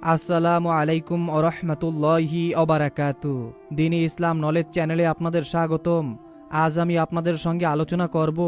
আসসালামু আলাইকুম ওরহমতুল্লাহি ওবারাকাতু। দ্বীনি ইসলাম নলেজ চ্যানেলে আপনাদের স্বাগতম। আজ আমি আপনাদের সঙ্গে আলোচনা করব,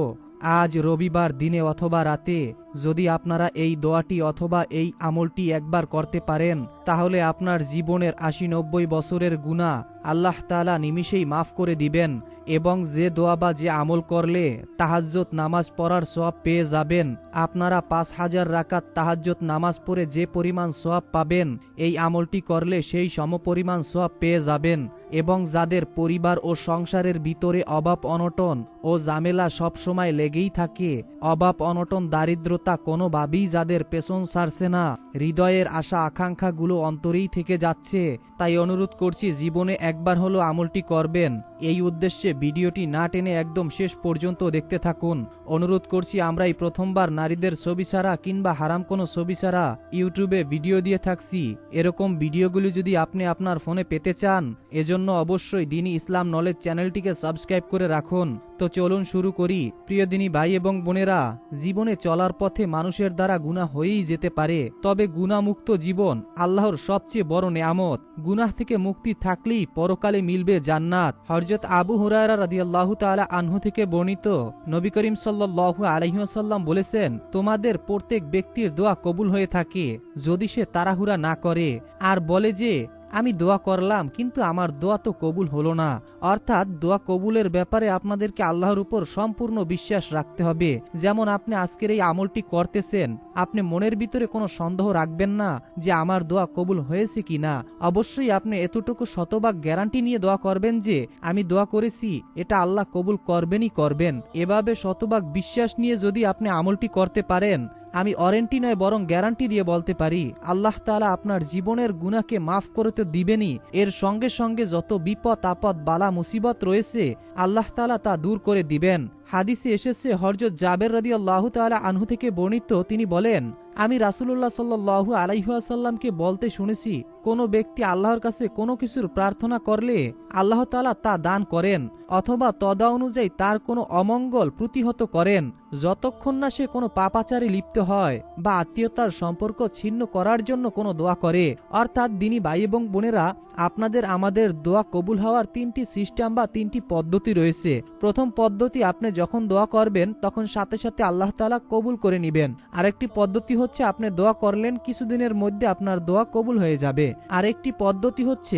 আজ রবিবার দিনে অথবা রাতে যদি আপনারা এই দোয়াটি অথবা এই আমলটি একবার করতে পারেন, তাহলে আপনার জীবনের ৮০-৯০ বছরের গুনাহ আল্লাহ তাআলা নিমিষেই মাফ করে দিবেন এবং যে দোয়া বা যে আমল করলে তাহাজ্জুদ নামাজ পড়ার সওয়াব পেয়ে যাবেন। আপনারা ৫,০০০ রাকাত তাহাজ্জুদ নামাজ পড়ে যে পরিমাণ সওয়াব পাবেন, এই আমলটি করলে সেই সমপরিমাণ সওয়াব পেয়ে যাবেন। এবং যাদের পরিবার ও সংসারের ভিতরে অভাব অনটন ও ঝামেলা সবসময় লেগেই থাকে, অভাব অনটন দারিদ্রতা কোনোভাবেই যাদের পেছন ছাড়ছে না, হৃদয়ের আশা আকাঙ্ক্ষাগুলো অন্তরেই থেকে যাচ্ছে, তাই অনুরোধ করছি জীবনে একবার হলো আমলটি করবেন। এই উদ্দেশ্যে ভিডিওটি না টেনে একদম শেষ পর্যন্ত দেখতে থাকুন। অনুরোধ করছি, আমরা এই প্রথমবার নারীদের ছবি ছাড়া কিংবা হারাম কোনো ছবি ছাড়া ইউটিউবে ভিডিও দিয়ে থাকছি। এরকম ভিডিওগুলি যদি আপনি আপনার ফোনে পেতে চান, এজন্য অবশ্যই দ্বীনি ইসলাম নলেজ চ্যানেলটিকে সাবস্ক্রাইব করে রাখুন। তো চলুন শুরু করি। প্রিয় দ্বীনি ভাই এবং বোনেরা, জীবনে চলার পথে মানুষের দ্বারা গুনাহ হয়েই যেতে পারে, তবে গুনাহমুক্ত জীবন আল্লাহর সবচেয়ে বড় নেয়ামত। গুনাহ থেকে মুক্তি থাকলেই পরকালে মিলবে জান্নাত। হযরত আবু হুরায়রা রাদিয়াল্লাহু তাআলা আনহু থেকে বর্ণিত, নবী করিম সাল্লাল্লাহু আলাইহি ওয়াসাল্লাম বলেছেন, তোমাদের প্রত্যেক ব্যক্তির দোয়া কবুল হয়ে থাকে যদি সে তাড়াহুড়া না করে আর বলে যে আমি দোয়া করলাম কিন্তু আমার দোয়া তো কবুল হলো না। অর্থাৎ দোয়া কবুলের ব্যাপারে আপনাদেরকে আল্লাহর উপর সম্পূর্ণ বিশ্বাস রাখতে হবে। যেমন আপনি আজকের এই আমলটি করতেছেন, আপনি মনের ভিতরে কোনো সন্দেহ রাখবেন না যে আমার দোয়া কবুল হয়েছে কি না। অবশ্যই আপনি এতটুকু শতভাগ গ্যারান্টি নিয়ে দোয়া করবেন যে আমি দোয়া করেছি, এটা আল্লাহ কবুল করবেনই করবেন। এভাবে শতভাগ বিশ্বাস নিয়ে যদি আপনি আমলটি করতে পারেন, আমি ওয়ারেন্টি নয় বরং গ্যারান্টি দিয়ে বলতে পারি, আল্লাহ তাআলা আপনার জীবনের গুনাহকে মাফ করে তো দিবেনই, এর সঙ্গে সঙ্গে যত বিপদ আপদ বালা মুসিবত রয়েছে আল্লাহ তাআলা তা দূর করে দিবেন। হাদিসে এসেছে, হযরত জাবের রাদিয়াল্লাহু তাআলা আনহু থেকে বর্ণিত, তিনি বলেন, আমি রাসূলুল্লাহ সাল্লাল্লাহু আলাইহি ওয়াসাল্লামকে বলতে শুনেছি, কোনো ব্যক্তি আল্লাহর কাছে কোনো কিছুর প্রার্থনা করলে আল্লাহ তাআলা তা দান করেন অথবা তদা অনুযায়ী তার কোনো অমঙ্গল প্রতিহত করেন, যতক্ষণ না সে কোনো পাপাচারে লিপ্ত হয় বা আত্মীয়তার সম্পর্ক ছিন্ন করার জন্য কোনো দোয়া করে। অর্থাৎ দ্বীনি ভাই এবং বোনেরা, আপনাদের আমাদের দোয়া কবুল হওয়ার ৩টি সিস্টেম বা ৩টি পদ্ধতি রয়েছে। প্রথম পদ্ধতি, আপনি যখন দোয়া করবেন তখন সাথে সাথে আল্লাহ তাআলা কবুল করে নেবেন। আরেকটি পদ্ধতি হচ্ছে, আপনি দোয়া করলেন কিছুদিনের মধ্যে আপনার দোয়া কবুল হয়ে যাবে। আরেকটি পদ্ধতি হচ্ছে,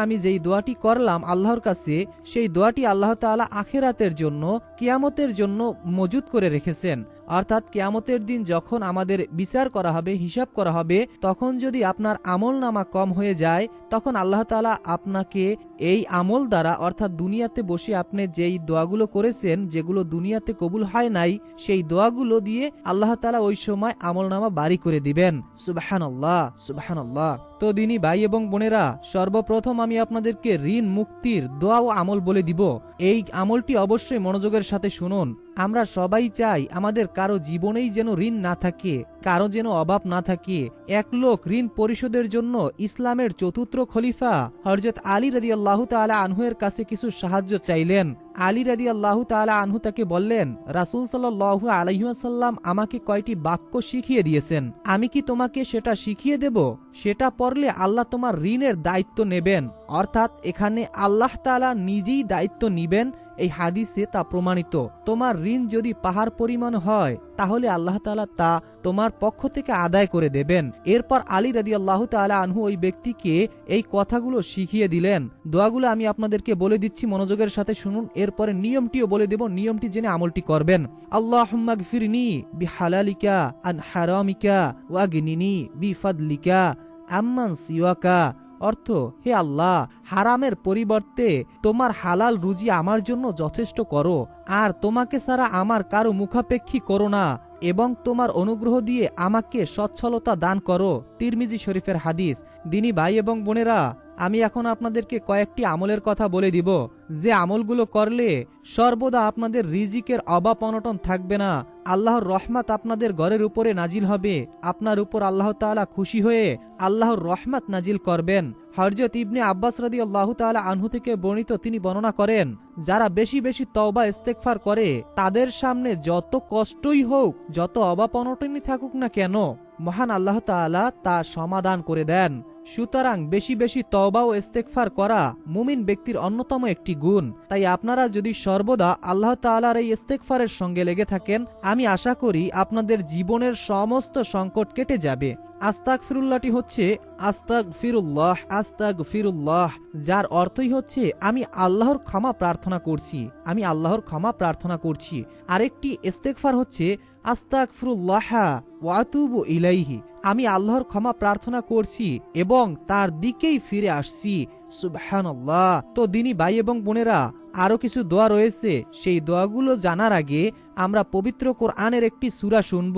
আমি যেই দোয়াটি করলাম আল্লাহর কাছে, সেই দোয়াটি আল্লাহ তাআলা আখিরাতের জন্য, কিয়ামতের জন্য মজুদ করে রেখেছেন। অর্থাৎ কিয়ামতের দিন যখন আমাদের বিচার করা হবে, হিসাব করা হবে, তখন যদি আপনার আমল নামা কম হয়ে যায়, তখন আল্লাহ তাআলা আপনাকে এই আমল দ্বারা, অর্থাৎ দুনিয়াতে বসে আপনি যেই দোয়াগুলো করেছেন, যেগুলো দুনিয়াতে কবুল হয় নাই, সেই দোয়াগুলো দিয়ে আল্লাহ তাআলা ওই সময় আমল নামা বাড়ি করে দিবেন। সুবহানাল্লাহ, সুবহানাল্লাহ। তো দ্বীনি ভাই এবং বোনেরা, সর্বপ্রথম আমি আপনাদেরকে ঋণ মুক্তির দোয়া ও আমল বলে দিব। এই আমলটি অবশ্যই মনোযোগের সাথে শুনুন। আমরা সবাই চাই আমাদের কারো জীবনেই যেন ঋণ না থাকে, কারো যেন অভাব না থাকে। এক লোক ঋণ পরিশোধের জন্য ইসলামের চতুর্থ খলিফা হযরত আলী রাদিয়াল্লাহু তাআলা আনহু এর কাছে কিছু সাহায্য চাইলেন। আলী রাদিয়াল্লাহু তাআলা আনহু তাকে বললেন, রাসূল সাল্লাল্লাহু আলাইহি ওয়াসাল্লাম আমাকে কয়টি বাক্য শিখিয়ে দিয়েছেন, আমি কি তোমাকে সেটা শিখিয়ে দেব? সেটা পড়লে আল্লাহ তোমার ঋণের দায়িত্ব নেবেন। অর্থাৎ এখানে আল্লাহ তাআলা নিজেই দায়িত্ব নিবেন। এই হাদিসে তা প্রমাণিত। তোমার ঋণ যদি পাহাড় পরিমাণ হয়, তাহলে আল্লাহ তাআলা তা তোমার পক্ষ থেকে আদায় করে দেবেন। এরপর আলী রাদিয়াল্লাহু তাআলা আনহু ওই ব্যক্তিকে এই কথাগুলো শিখিয়ে দিলেন। দোয়াগুলো আমি আপনাদেরকে বলে দিচ্ছি, মনোযোগের সাথে শুনুন। এরপরে নিয়মটিও বলে দেব, নিয়মটি জেনে আমলটি করবেন। আল্লাহুম্মা গফিরনি বিহালালিকা আন হারামিকা ওয়াগনিনি বিফাদলিকা আম্মান সিওয়াকা। অর্থ, হে আল্লাহ, হারামের পরিবর্তে তোমার হালাল রুজি আমার জন্য যথেষ্ট করো, আর তোমাকে ছাড়া আমার কারো মুখাপেক্ষী করো না, এবং তোমার অনুগ্রহ দিয়ে আমাকে সচ্ছলতা দান করো। তিরমিজি শরীফের হাদিস। দ্বীনি ভাই এবং বোনেরা, আমি এখন আপনাদেরকে কয়েকটি আমলের কথা বলে দিব, যে আমলগুলো করলে সর্বদা আপনাদের রিজিকের অভাব অনটন থাকবে না, আল্লাহর রহমত আপনাদের ঘরের উপরে নাজিল হবে, আপনার উপর আল্লাহ তাআলা খুশি হয়ে আল্লাহর রহমত নাজিল করবেন। হযরত ইবনে আব্বাস রাদিয়াল্লাহু তাআলা আনহু থেকে বর্ণিত, তিনি বর্ণনা করেন, যারা বেশি বেশি তওবা ইস্তেগফার করে, তাদের সামনে যত কষ্টই হোক, যত অভাব অনটনই থাকুক না কেন, মহান আল্লাহ তাআলা তা সমাধান করে দেন। সুতরাং বেশি বেশি তওবা ও ইস্তেগফার করা মুমিন ব্যক্তির অন্যতম একটি গুণ। তাই আপনারা যদি সর্বদা আল্লাহ তাআলার এই ইস্তেগফারের সঙ্গে লেগে থাকেন, আমি আশা করি আপনাদের জীবনের সমস্ত সংকট কেটে যাবে। আস্তাগফিরুল্লাহটি হচ্ছে আস্তাগফিরুল্লাহ আস্তাগফিরুল্লাহ, যার অর্থই হচ্ছে আমি আল্লাহর ক্ষমা প্রার্থনা করছি, আমি আল্লাহর ক্ষমা প্রার্থনা করছি। আরেকটি ইস্তেগফার হচ্ছে আস্তাগফিরুল্লাহ ওয়া আতুবু ইলাইহি, আমি আল্লাহর ক্ষমা প্রার্থনা করছি এবং তার দিকেই ফিরে আসছি। সুবহানাল্লাহ। তো দিনী ভাই এবং বোনেরা, আরও কিছু দোয়া রয়েছে। সেই দোয়াগুলো জানার আগে আমরা পবিত্র কোরআনের একটি সূরা শুনব।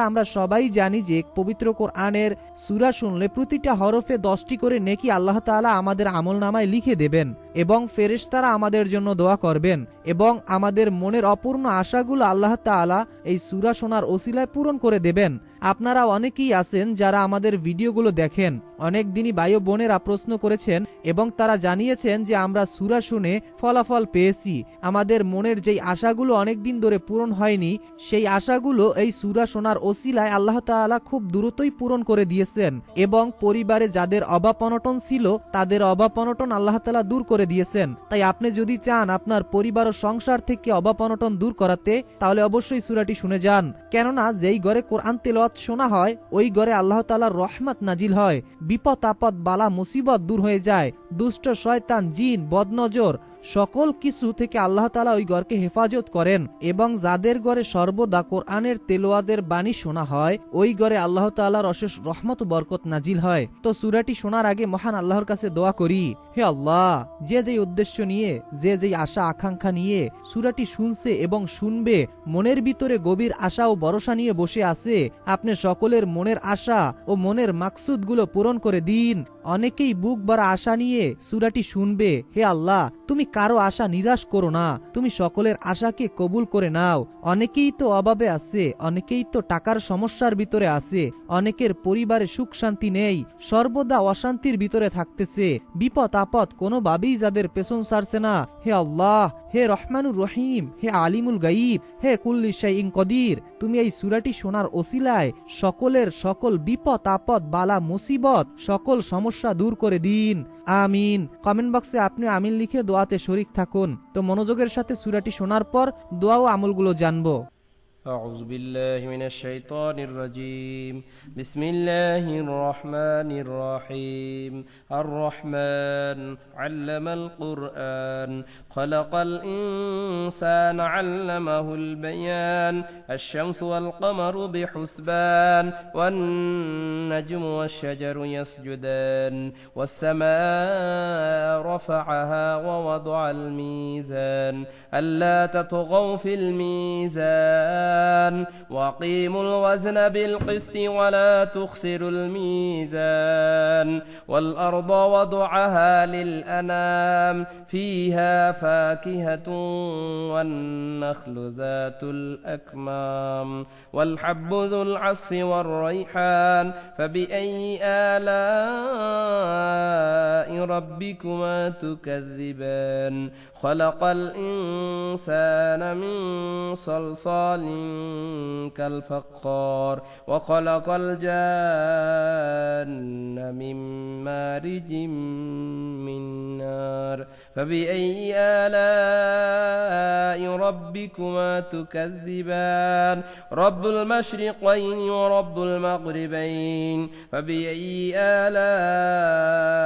আমরা সবাই জানি যে পবিত্র কোরআনের সূরা শুনলে প্রতিটা হরফে 10টি করে নেকি আল্লাহ তাআলা আমাদের আমলনামায় লিখে দেবেন এবং ফেরেশতারা আমাদের জন্য দোয়া করবেন এবং আমাদের মনের অপূর্ণ আশাগুলো আল্লাহ তাআলা এই সূরা শোনার ওসিলায় পূরণ করে দেবেন। আপনারা অনেকেই আছেন যারা আমাদের ভিডিওগুলো দেখেন। অনেক দিনই ভাই ও বোনেরা প্রশ্ন করেছেন এবং তারা জানিয়েছেন যে আমরা সূরা শুনে ফলাফল পেয়েছি। আমাদের মনের যেই আশাগুলো অনেক দিন ধরে পূরণ হয়নি, সেই আশাগুলো এই সূরা শোনার ওসিলায় আল্লাহ তাআলা খুব দ্রুতই পূরণ করে দিয়েছেন এবং পরিবারে যাদের অভাব অনটন ছিল তাদের অভাব অনটন আল্লাহ তাআলা দূর করে দিয়েছেন। তাই আপনি যদি চান আপনার পরিবার ও সংসার থেকে অভাব অনটন দূর করাতে, তাহলে অবশ্যই সূরাটি শুনে যান। কেননা যেই ঘরে কোরআন তেলাওয়াত শোনা হয় ওই ঘরে আল্লাহ তাআলার রহমত নাজিল হয়, বিপদ আপদ বালা মুসিবত দূর হয়ে যায়, দুষ্ট শয়তান জিন বদনজর সকল কিছু থেকে আল্লাহ তাআলা ওই ঘরকে হেফাজত করেন এবং যাদের ঘরে সর্বদা কোরআনের তেলাওয়াতের বাণী শোনা হয় ওই ঘরে আল্লাহ তাআলার অশেষ রহমত ও বরকত নাজিল হয়। তো সূরাটি শোনার আগে মহান আল্লাহর কাছে দোয়া করি, হে আল্লাহ, যে যেই উদ্দেশ্য নিয়ে, যে যেই আশা আকাঙ্ক্ষা নিয়ে সূরাটি শুনছে এবং শুনবে, মনের ভিতরে গভীর আশা ও ভরসা নিয়ে বসে আছে, আপনি সকলের মনের আশা ও মনের মাকসুদগুলো পূরণ করে দিন। অনেকেই বুক ভরা আশা নিয়ে সূরাটি শুনবে। হে আল্লাহ, তুমি কারো আশা নিরাশ করো না, তুমি সকলের আশাকে কবুল করে নাও। অনেকেই তো অভাবে আছে, অনেকেই তো টাকার সমস্যার ভিতরে আছে, অনেকের পরিবারে সুখ শান্তি নেই, সর্বদা অশান্তির ভিতরে থাকতেছে, বিপদ আপদ কোনোভাবেই যাদের পেছন ছাড়ছে না। হে আল্লাহ, হে রহমানুর রহিম, হে আলিমুল গাইব, হে কুল্লি শাইইন কদির, তুমি এই সূরাটি শোনার ওসিলায় সকলের সকল বিপদ আপদ বালা মুসিবত সকল সমস্যা দূর করে দিন। আমিন। কমেন্ট বক্সে আপনি আমিন লিখে দোয়াতে শরীক থাকুন। তো মনোযোগের সাথে সূরাটি শোনার পর দোয়া ও আমলগুলো জানবো। أعوذ بالله من الشيطان الرجيم. بسم الله الرحمن الرحيم. الرحمن علم القرآن خلق الإنسان علمه البيان. الشمس والقمر بحسبان والنجم والشجر يسجدان والسماء رفعها ووضع الميزان ألا تطغوا في الميزان وأقيموا الوزن بالقسط ولا تخسروا الميزان والأرض وضعها للأنام فيها فاكهة والنخل ذات الأكمام والحب ذو العصف والريحان فبأي آلاء ربكما تكذبان خلق الإنسان من صلصال كالفخار وخلق الجان من مارج من نار فبأي آلاء ربكما تكذبان رب المشرقين ورب المغربين فبأي آلاء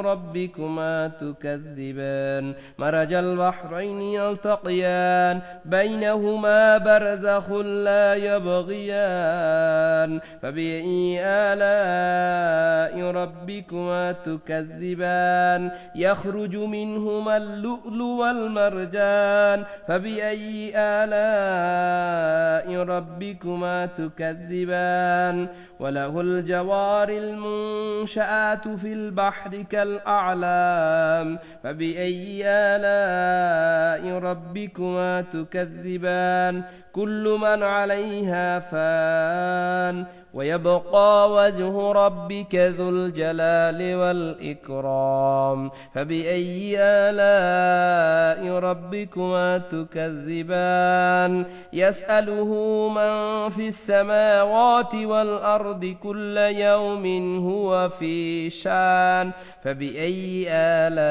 ربكما تكذبان مرج البحرين يلتقيان بينهما برزخ لا يبغيان فبأي آلاء ربكما تكذبان يخرج منهما اللؤلؤ والمرجان فبأي آلاء ربكما تكذبان وله الجوار المنشآت في البحر كالأعلام فبأي آلاء ربكما تكذبان كل من عليها فان ويبقى وجه ربك ذو الجلال والإكرام فبأي آلاء ربكما تكذبان يسأله من في السماوات والأرض كل يوم هو في شان فبأي آلاء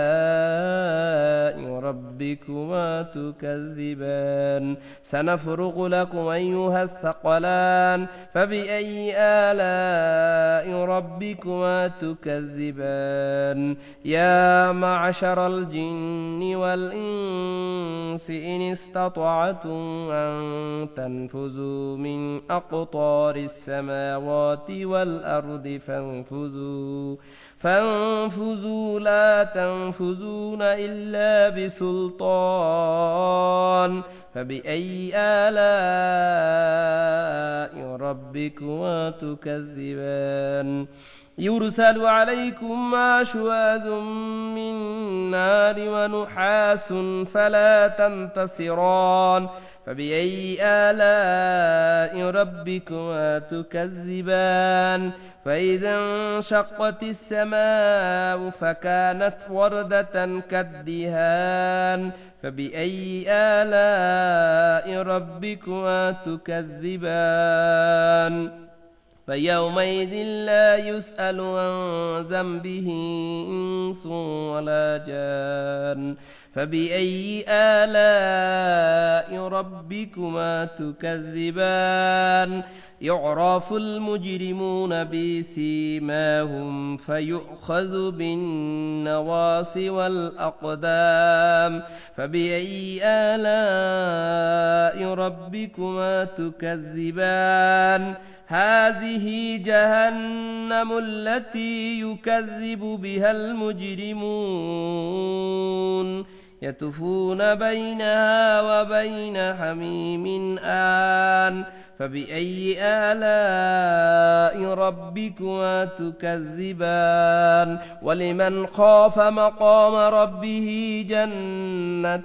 ربكما تكذبان سنفرغ لكم أيها الثقلان فبأي آلاء ربكما تكذبان يا معشر الجن والإنس إن استطعتم أن تنفذوا من أقطار السماوات والأرض فانفذوا لا تنفذون إلا بسلطان فبأي آلاء ربكما تكذبان يرسل عليكم شواذ من نار ونحاس فلا تنتصران فبأي آلاء ربكما تكذبان فإذا انشقت السماء فكانت وردة كالدهان فبأي آلاء ربكما تكذبان فيومئذ لا يسأل عن ذنبه إنس ولا جان فبأي آلاء ربكما تكذبان يعرف المجرمون بسيماهم فيؤخذ بالنواصي والأقدام فبأي آلاء ربكما تكذبان هذه جهنم التي يكذب بها المجرمون يطوفون بينها وبين حميم آن فبأي آلاء ربكما تكذبان ولمن خاف مقام ربه جنتان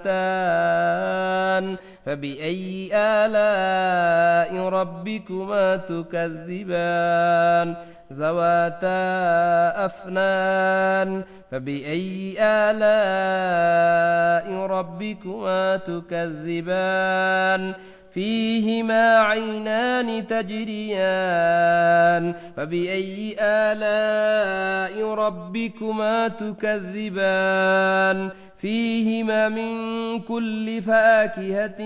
فبأي آلاء ربكما تكذبان ذواتا أفنان فبأي آلاء ربكما تكذبان فيهما عينان تجريان فبأي آلاء ربكما تكذبان فيهما من كل فاكهة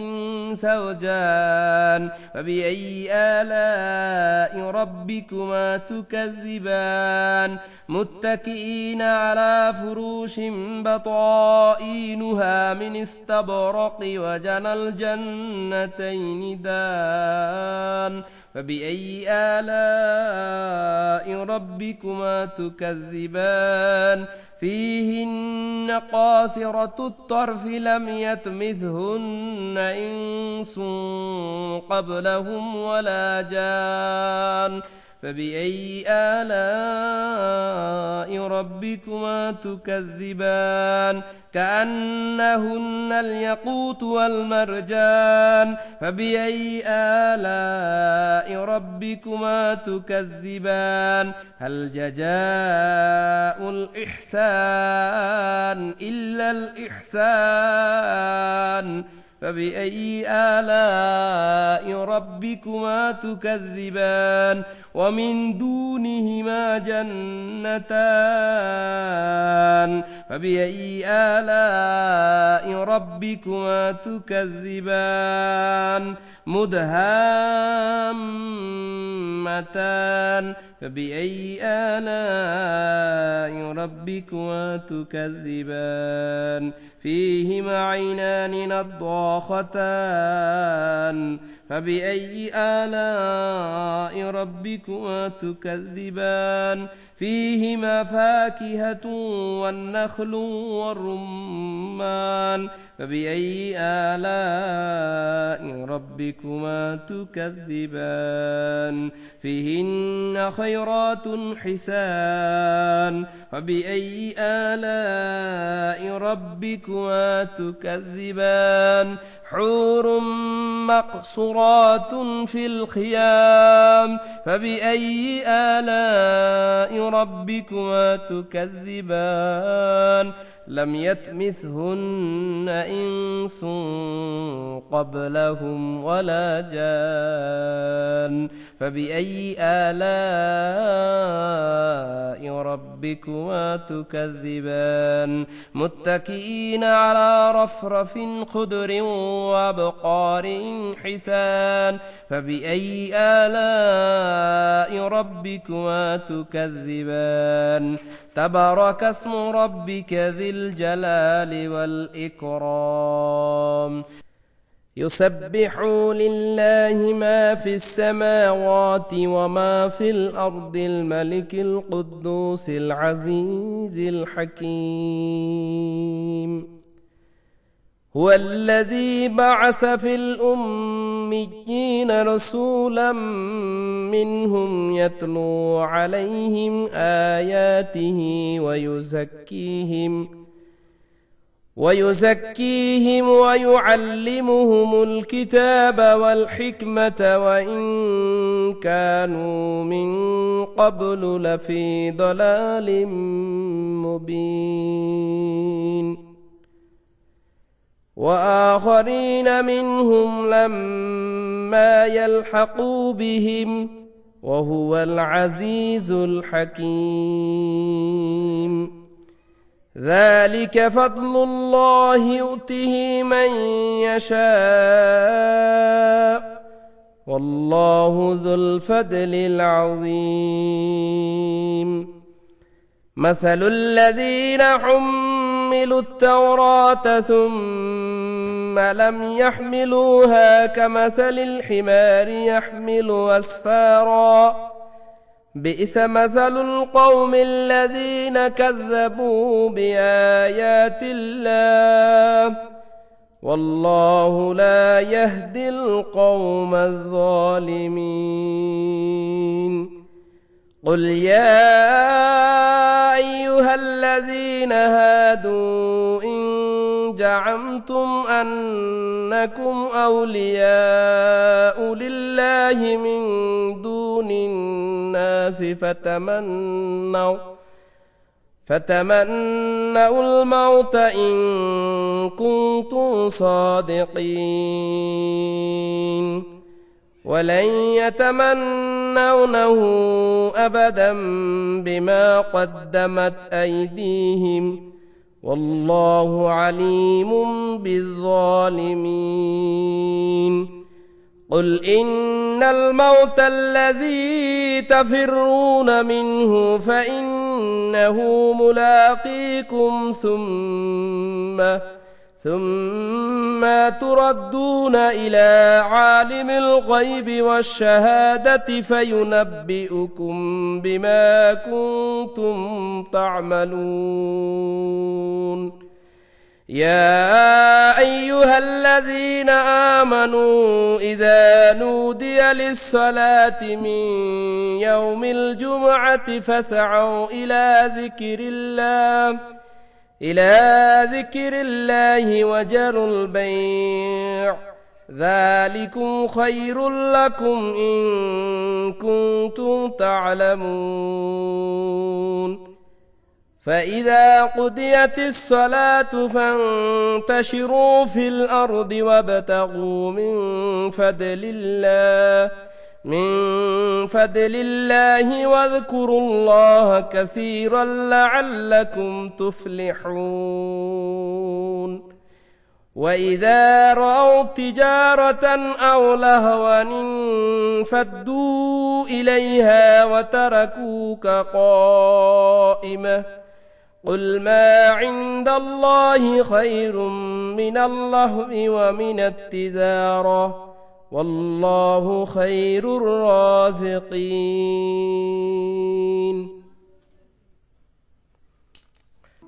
زوجان فبأي آلاء ربكما تكذبان متكئين على فروش بطائنها من استبرق وجنى الجنتين دان فبأي آلاء ربكما تكذبان فيهن قاصرة الطرف لم يطمثهن إنس قبلهم ولا جان فبأي آلاء ربكما تكذبان كأنهن الياقوت والمرجان فبأي آلاء ربكما تكذبان هل جزاء الإحسان إلا الإحسان فبأي آلاء ربكما تكذبان ومن دونهما جنتان فبأي آلاء ربكما تكذبان مدهامتان فبأي آلاء ربكما تكذبان فيهما عينان نضاختان فبأي آلاء ربكما تكذبان فيهما فاكهة والنخل والرمان فبأي آلاء ربكما تكذبان فيهن خيرات حسان فبأي آلاء ربكما تكذبان حور مقصورات خيرات في الخيام فبأي آلاء ربكما تكذبان لم يطمثهن إنس قبلهم ولا جان فبأي آلاء ربكما تكذبان متكئين على رفرف خضر وأبقار حسان فبأي آلاء ربكما تكذبان تبارك اسم ربك ذي الجلال والإكرام يسبح لله ما في السماوات وما في الأرض الملك القدوس العزيز الحكيم هو الذي بعث في الأميين رسولا منهم يتلو عليهم آياته ويزكيهم ويعلمهم الكتاب والحكمة وإن كانوا من قبل لفي ضلال مبين وآخرين منهم لما يلحقوا بهم وهو العزيز الحكيم ذلك فضل الله يؤته من يشاء والله ذو الفضل العظيم مثل الذين حملوا التوراة ثم لم يحملوها كمثل الحمار يحمل أسفارا بئس مثل القوم الذين كذبوا بآيات الله والله لا يهدي القوم الظالمين قل يا أيها الذين هادوا إن زعمتم أنكم أولياء لله من دون الناس فتمنوا الموت إن كنتم صادقين ولن يتمنونه أبدا بما قدمت أيديهم والله عليم بالظالمين قل إن الموت الذي تفرون منه فإنه ملاقيكم ثم تردون إلى عالم الغيب والشهادة فينبئكم بما كنتم تعملون يا أيها الذين آمنوا إذا نودي للصلاة من يوم الجمعة فاسعوا إلى ذكر الله وذروا البيع ذلكم خير لكم إن كنتم تعلمون فإذا قضيت الصلاة فانتشروا في الأرض وابتغوا من فضل الله واذكروا الله كثيرا لعلكم تفلحون وإذا رأوا تجارة أو لهوا انفضوا إليها وتركوك قائمة قل ما عند الله خير من اللهو ومن التجارة والله خير الرازقين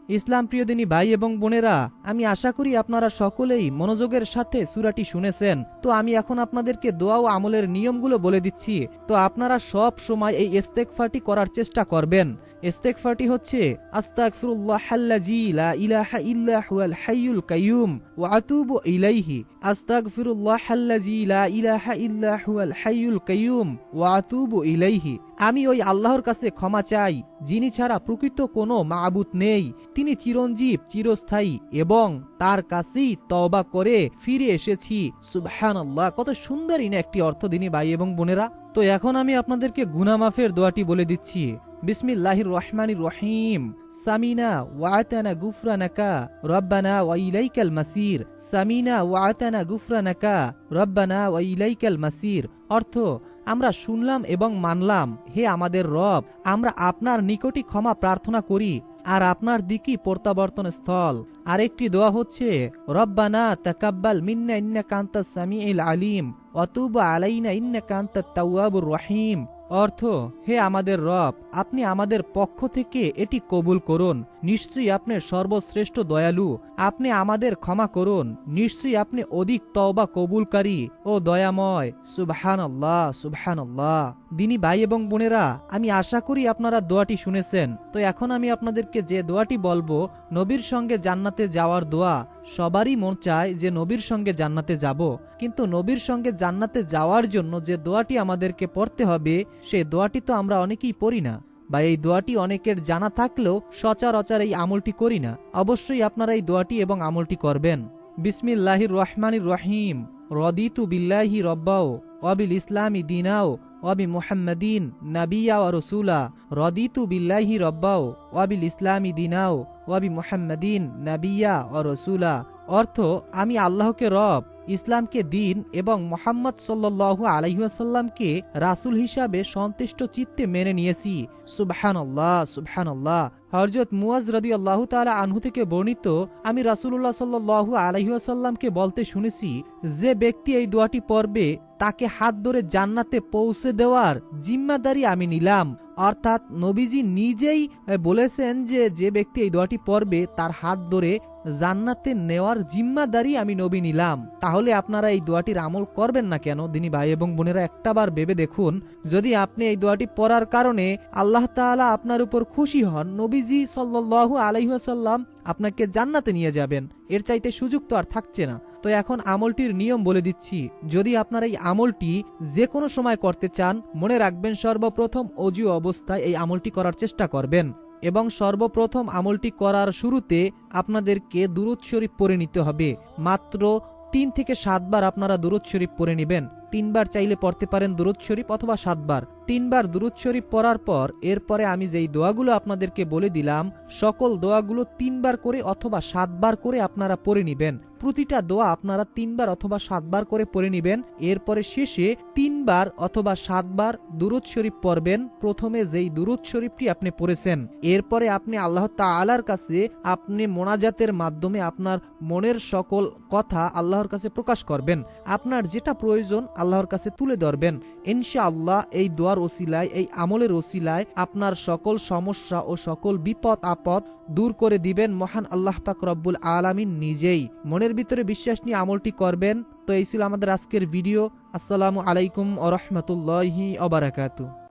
ইসলাম প্রিয় দিনী ভাই এবং বোনেরা, আমি আশা করি আপনারা সকলেই মনোযোগের সাথে সূরাটি শুনেছেন। তো আমি এখন আপনাদেরকে দোয়া ও আমলের নিয়মগুলো বলে দিচ্ছি। তো আপনারা সব সময় এই ইস্তেগফারটি করার চেষ্টা করবেন। ইস্তেগফারটি হচ্ছে আস্তাগফিরুল্লাহাল্লাযী লা ইলাহা ইল্লা হুয়াল হাইয়ুল কাইয়্যুম ওয়া আতুবু ইলাইহি। আস্তাগফিরুল্লাহাল্লাযী লা ইলাহা ইল্লা হুয়াল হাইয়ুল কাইয়্যুম ওয়া আতুবু ইলাইহি। আমি ওই আল্লাহর কাছে ক্ষমা চাই যিনি ছাড়া প্রকৃত কোনো মাবুদ নেই, তিনি চিরঞ্জীব চিরস্থায়ী, এবং তার কাছেই তওবা করে ফিরে এসেছি। সুবহানাল্লাহ, কত সুন্দর একটি অর্থ দিনী ভাই এবং বোনেরা। তো এখন আমি আপনাদেরকে গুনাহ মাফের দোয়াটি বলে দিচ্ছি। বিসমিল্লাহির রহমানির রহিম। সামিনা ওয়া আতানা গুফরানাকা রব্বানা ওয়া ইলাইকাল মাসির। সামিনা ওয়া আতানা গুফরানাকা রব্বানা ওয়া ইলাইকাল মাসির। অর্থ, আমরা শুনলাম এবং মানলাম, হে আমাদের রব, আমরা আপনার নিকটই ক্ষমা প্রার্থনা করি আর আপনার দিকই প্রত্যাবর্তন স্থল। আরেকটি দোয়া হচ্ছে রব্বানা তাকাব্বাল মিন্না ইন্নাকা আনতাস সামিউল আলিম ওয়া তুব আলাইনা ইন্নাকা আনতাত তাওয়াবুর রহিম। অর্থ, হে আমাদের রব, আপনি আমাদের পক্ষ থেকে এটি কবুল করুন। নিশ্চয়ই আপনি সর্বশ্রেষ্ঠ দয়ালু। আপনি আমাদের ক্ষমা করুন। নিশ্চয়ই আপনি অধিক তওবা কবুলকারী ও দয়াময়। সুবহানাল্লাহ, সুবহানাল্লাহ। দিনী ভাই এবং বোনেরা, আমি আশা করি আপনারা দোয়াটি শুনেছেন। তো এখন আমি আপনাদেরকে যে দোয়াটি বলবো, নবীর সঙ্গে জান্নাতে যাওয়ার দোয়া। সবারই মন চায় যে নবীর সঙ্গে জান্নাতে যাব, কিন্তু নবীর সঙ্গে জান্নাতে যাওয়ার জন্য যে দোয়াটি আমাদেরকে পড়তে হবে, সেই দোয়াটি তো আমরা অনেকেই পড়ি না, বা এই দোয়াটি অনেকের জানা থাকলেও সচরাচর এই আমলটি করি না। অবশ্যই আপনারা এই দোয়াটি এবং আমলটি করবেন। বিসমিল্লাহির রহমানির রহিম। রদিতু বিল্লাহি রব্বাও ওয়া বিল ইসলামি দীনাও ওয়া বি মুহাম্মাদিন নাবিয়্যা ওয়া রাসূলা। রদিতু বিল্লাহি রব্বাও ওয়া বিল ইসলামি দীনাও ওয়া বি মুহাম্মাদিন নাবিয়্যা ওয়া রাসূলা। অর্থ, আমি আল্লাহকে রব, ইসলামকে দিন এবং মুহাম্মদ সাল্লাল্লাহু আলাইহি ওয়াসাল্লামকে রাসূল হিসাবে সন্তুষ্ট চিত্তে মেনে নিয়েছি। সুবহানাল্লাহ, সুবহানাল্লাহ। হযরত মুয়াজ রাদিয়াল্লাহু তাআলা আনহু থেকে বর্ণিত, আমি রাসূলুল্লাহ সাল্লাল্লাহু আলাইহি ওয়াসাল্লামকে বলতে শুনেছি, যে ব্যক্তি এই দোয়াটি পড়বে তাকে হাত ধরে জান্নাতে পৌঁছে দেওয়ার জিম্মাদারি আমি নিলাম। অর্থাৎ নবীজি নিজেই বলেছেন যে যে ব্যক্তি এই দোয়াটি পড়বে তার হাত ধরে জান্নাতে নেওয়ার জিম্মাদারি আমি নবী নিলাম। তাহলে আপনারা এই দোয়াটির আমল করবেন না কেন? দিনী ভাই এবং বোনেরা, একটাবার ভেবে দেখুন, যদি আপনি এই দোয়াটি পড়ার কারণে আল্লাহ তাআলা আপনার উপর খুশি হন, নবীজি সাল্লাল্লাহু আলাইহি ওয়াসাল্লাম আপনাকে জান্নাতে নিয়ে যাবেন, এর চাইতে সুযোগ তো আর থাকছে না। তো এখন আমলটির নিয়ম বলে দিচ্ছি। যদি আপনারা এই আমলটি যে কোনো সময় করতে চান, মনে রাখবেন সর্বপ্রথম অজু অবস্থায় এই আমলটি করার চেষ্টা করবেন, এবং সর্বপ্রথম আমলটি করার শুরুতে আপনাদেরকে দুরূদ শরীফ পড়ে নিতে হবে। মাত্র 3 থেকে 7 বার আপনারা দুরূদ শরীফ পড়ে নেবেন। 3 বার চাইলে পড়তে পারেন দুরূদ শরীফ, অথবা 7 বার। 3 বার দুরূদ শরীফ পড়ার পর এরপরে আমি যেই দোয়াগুলো আপনাদেরকে বলে দিলাম, সকল দোয়াগুলো 3 বার করে অথবা 7 বার করে আপনারা পড়ে নেবেন। প্রতিটা দোয়া আপনারা 3 বার অথবা 7 বার করে পড়ে নেবেন। এরপরে শেষে 3 বার অথবা 7 বার দুরূদ শরীফ পড়বেন, প্রথমে যেই দুরূদ শরীফটি আপনি পড়েছেন। এরপরে আপনি আল্লাহ তাআলার কাছে আপনি মোনাজাতের মাধ্যমে আপনার মনের সকল কথা আল্লাহর কাছে প্রকাশ করবেন। আপনার যেটা প্রয়োজন আল্লাহর কাছে তুলে ধরবেন। ইনশাআল্লাহ এই দোয়ার ওসিলায়, এই আমলের ওসিলায় আপনার সকল সমস্যা ও সকল বিপদ আপদ দূর করে দিবেন মহান আল্লাহ পাক রব্বুল আলামিন নিজেই। মনের ভিতরে বিশ্বাস নিয়ে আমলটি করবেন। তো এই ছিল আমাদের আজকের ভিডিও। আসসালামু আলাইকুম ওয়া রাহমাতুল্লাহি ওয়া বারাকাতুহু।